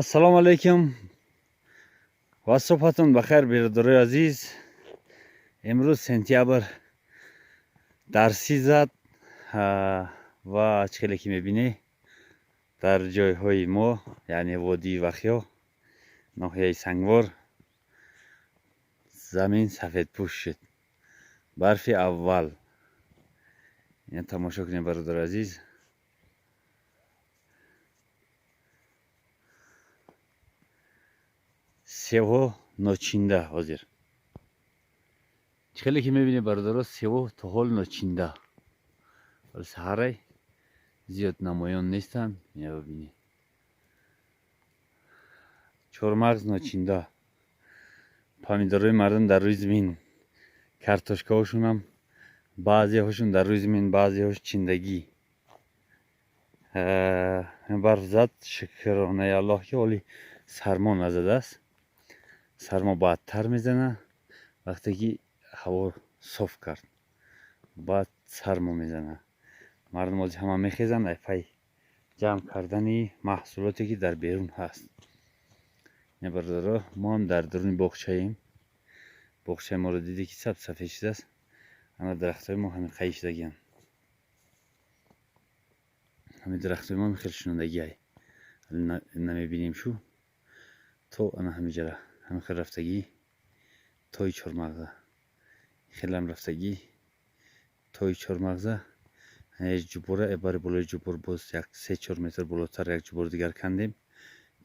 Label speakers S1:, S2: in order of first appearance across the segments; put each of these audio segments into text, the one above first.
S1: ассалому алейкум ва субҳатон бахайр биродарои азиз. имрӯз сентябр дарсӣ зад ва чхеле ки мебинӣ дар ҷойҳои мо, яъне водии вахё, ноҳияи сангвор, замин сафедпӯш шуд. барфи аввал. ин тамошо кунед бародари азиз. севҳо ночинда ҳозир. чхеле ки мебинед бародаро, севҳо то ҳол ночинда. вале саҳарай зиёд намоён нестанд. мебинед чормағз ночинда. помидорҳои мардум дар рӯи зимин, картошкаҳошунам баъзеҳошун дар рӯи зимин, баъзеҳош чиндагӣ. барф зад, шукронаи аллоҳ ки ҳоли сармо назадааст. сармо баъдтар мезана вақте ки ҳаво соф кард, баъд сармо мезана. мардум ҳозир ҳама мехезанд айпай ҷамъ кардани маҳсулоте ки дар берун ҳаст. бародаро, мо ҳам дар дуруни боғчаем. боғчаи моро диде ки сафед шудааст. ана дарахтҳои мо ҳамин қайӣ шудагианд. ҳамин дарахтҳои мо хеле шунодагиай. намебинем шу то ана ҳамиҷара ҳамин хел рафтагӣ тои чормағза. хелам рафтагӣ тои чормағза. ҷубора бари болои ҷубор боз як 3-4 метр болотар як ҷубор дигар кандем.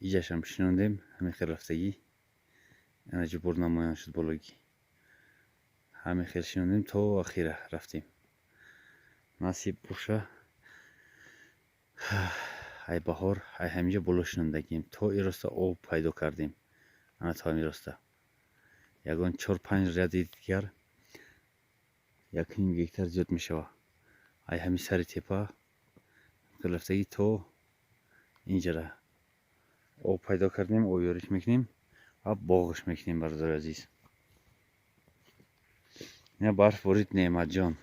S1: иҷашам шинондем. ҳамин хел рафтагӣ ана ҷубор намоён шуд болохи. ҳамин хел шинондем то ахира рафтем. насиб боша. ай баҳор, ай ҳаминҷа боло шинондагием то ироста об пайдо кардем. ана то ҳамин роста ягон 4-5 ряди дигар 1.5 гектар зиёд мешавад. ай ҳамин сари тепа рафтагӣ то инҷара об пайдо кардем, оёриш мекунем ва боғиш мекунем. бародари азиз, ина барф борид неъматҷон.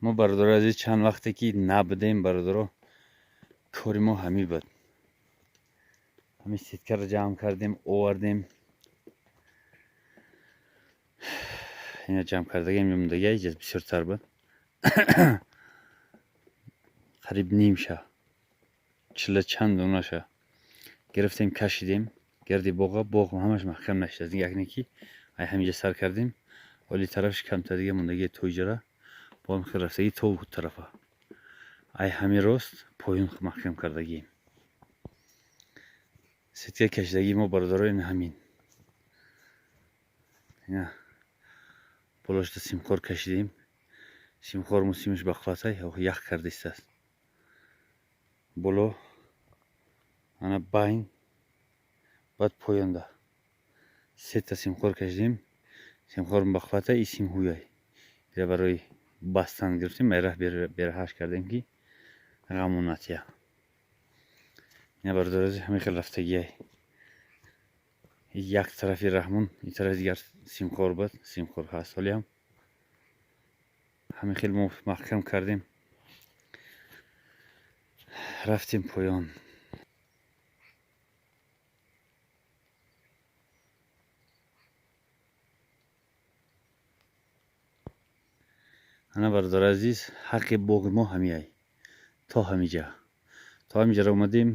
S1: мо бародари азиз чанд вақте ки набудем бародаро, кори мо ҳамин буд. ҳамин ситкаро ҷамъ кардем, овардем. ина ҷамъ кардагиам мемондагиай ҷаз бисёртар буд. қариб нимша 40 чанд донаша гирифтем, кашидем гирди боға. боғ ҳамаш маҳкам нашуд. якне ки ай ҳаминҷа сар кардем, оли тарафш камтар дига мондагиай то иҷара. бо ҳамин хел рафтагӣ то у тарафа. ай ҳамин рост поён маҳкам кардагием. сеткаи кашидагии мо бародаро ин ҳамин. ина болошда симхор кашидем. симхор мусимаш бахватай ях карда истааст. боло ана байн баъд поёнда 3 та симхор кашидем. симхор бахватай и симҳуяй. ира барои бастан гирифтем. айраҳ бераҳаш кардем ки ғаму натия. ина бародари ҳамин хел рафтагиай. як тарафи раҳмон, ин тарафи дигар симхор буд. симхор ҳаст ҳолиам. ҳамин хел мо маҳкам кардем. рафтем поён. ана бародари азиз, ҳаққи боғи мо ҳамиай. то ҳамиҷа омадем.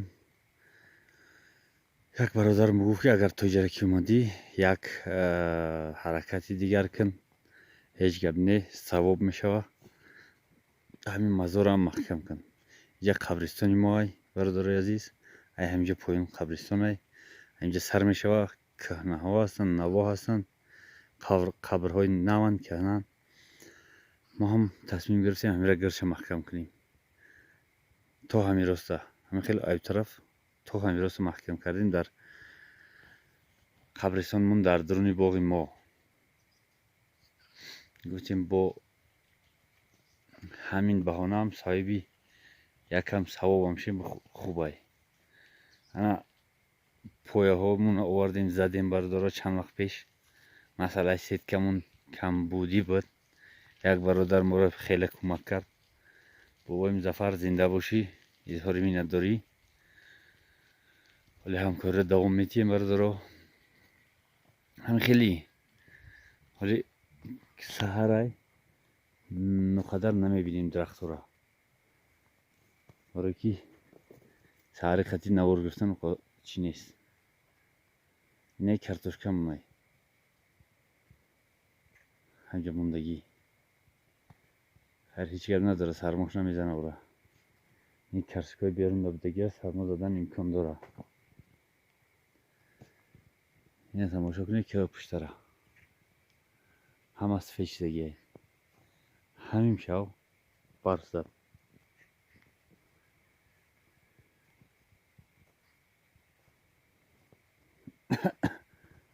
S1: як бародарам гуфт ки агар то иҷара ки омадӣ як ҳаракати дигар кун, ҳеҷ гап не, савоб мешава. ҳамин мазорам маҳкам кун. иҷа қабристони мо ай бародари азиз. ай ҳаминҷа поён қабристон ай. ҳаминҷа сар мешава. кӯҳнаҳо ҳастанд, наво ҳастанд, қабрҳои наванд, кӯҳнанд. мо ҳам тасмим гирифтем ҳаминро гирша маҳкам кунем. то ҳамин роста, ҳамин хел айбтараф то ҳамин роста маҳкам кардем. дар қабристонмон дар дуруни боғи мо. гуфтем бо ҳамин баҳонаам соҳиби якам савобам шем хуб ай. ана пояҳомон овардем, задем бародаро. чанд вақт пеш масъалаи сеткамон камбудӣ буд. як бародар моро хеле кӯмак кард. бобои Музаффар зинда бошӣ, изҳори миннатдорӣ. ولی همکاری دوام میتیم برادرها. همین خیلی ولی سحرای نقدر نمیبینیم درخت را. برای که سحر خطی نور گرفتن چی نیست. نه کارتوشکم مای همجا موندگی هر هیچ گرد نداره، سرماش نمیزنه برا. این کرسکای بیارون دادگی است، سرما دادن امکان داره. این تماشا کنید که پشت را هم از فشتگی همین شو برف زد.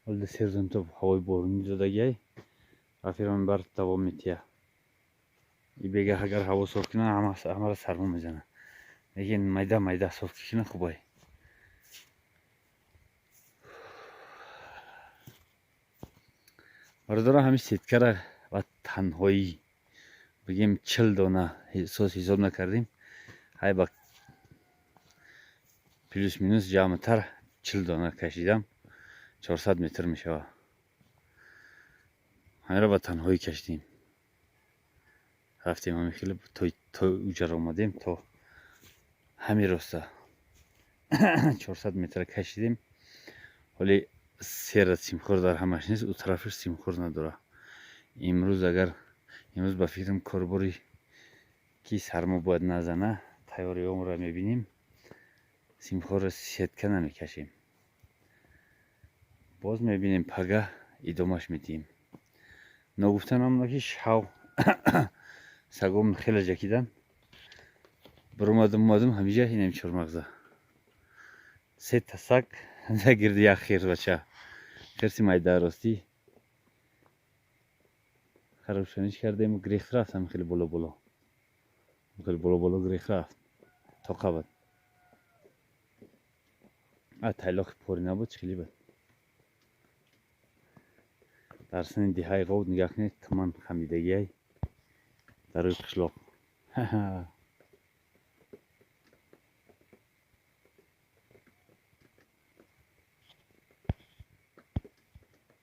S1: ولی سرزن تو هوای بارونی دادگی رفیقم بر دوام میتیه. ای بگه اگر هوا صاف کنه همه را سرما میزنه. لیکن میده صاف کنه خوبه. برادرها همین سیتکره و تنهایی بگیم 40 دانه حساب نکردیم. های با پلوس مینوس جمع تر 40 دانه کشیدم. 400 متر میشه. همین را با تنهایی کشیدیم. رفتیم همین خیلی تا اوجا آمدیم تا همین راستا 400 متر کشیدیم. ولی سیر سیمخور در همش نیست، او طرفش سیمخور نداره. امروز به فکرم کاربری که سرما باید نزنه تیاری هم را میبینیم. سیمخور سیتکه نمیکشیم. باز میبینیم پگه ادامهش میدیم. نگفتن هم که شو سگام خیلی جکیدن. اومدم همیشه اینم چرمغزه 3 تا سگ در گرد یک خیر بچه خرسی مایده راستی خرابشانیش کردیم و گریخت رفت. هم خیلی بالا گریخت رفت تا قبل تایلاق پوری نبود خیلی بود. در سن دیهای قود نگاه کنید تمام خمیدگی های در روی قشلاق.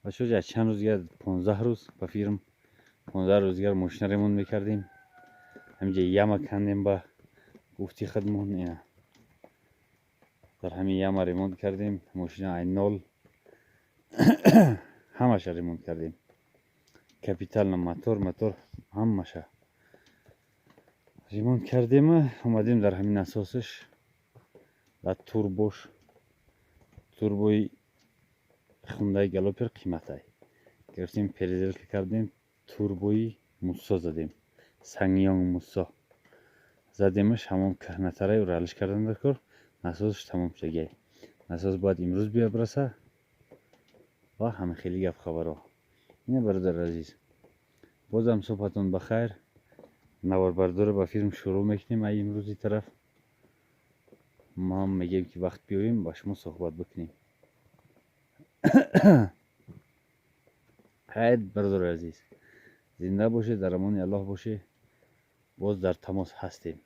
S1: و شد چند روز دیگر 15 روز با فیرم 15 روز دیگر ماشین ریمون میکردیم. همینجا یما کندیم با گفتی خودمون اینا در همین یما ریمون کردیم. ماشین این نول همش ریمون کردیم. کپیتال موتور همش ریمون کردیم. اومدیم در همین اساسش و توربوی خونده گلوپر قیمته گرفتیم. پریزل که کردیم توربوی موسا زدیم. سنگیان موسا زدیمش همون کهنتره و رالش کردن در کار نسازش تمام شده. نساز باید امروز بیا برسه و همه خیلی گپ خبر ها. اینه برادر عزیز بازم صبحتون بخیر. نوار بردار با فیلم شروع میکنیم. ای امروزی طرف ما هم میگیم که وقت بیاییم با شما صحبت بکنیم. خیر برادر عزیز زنده باشه، در امان الله باشه. باز در تماس هستیم.